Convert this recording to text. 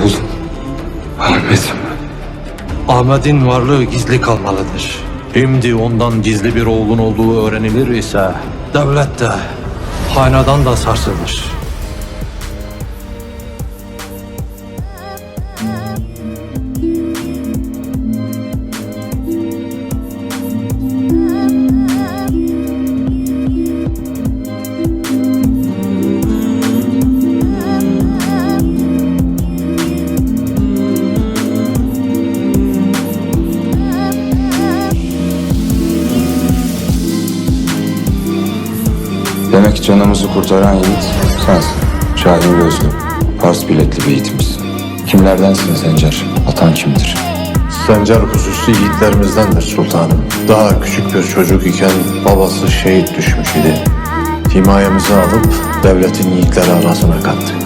Oğul Ahmet'im. Ahmet'in varlığı gizli kalmalıdır. Şimdi ondan gizli bir oğlun olduğu öğrenilir ise devlet de, hanedan da sarsılır. Demek canımızı kurtaran yiğit sensin. Şahin gözlü, Pars biletli bir yiğitimizsin. Kimlerdensin Sencer? Atan kimdir? Sencer hususi yiğitlerimizdendir sultanım. Daha küçük bir çocuk iken babası şehit düşmüş idi. Himayemizi alıp devletin yiğitleri arasına kattık.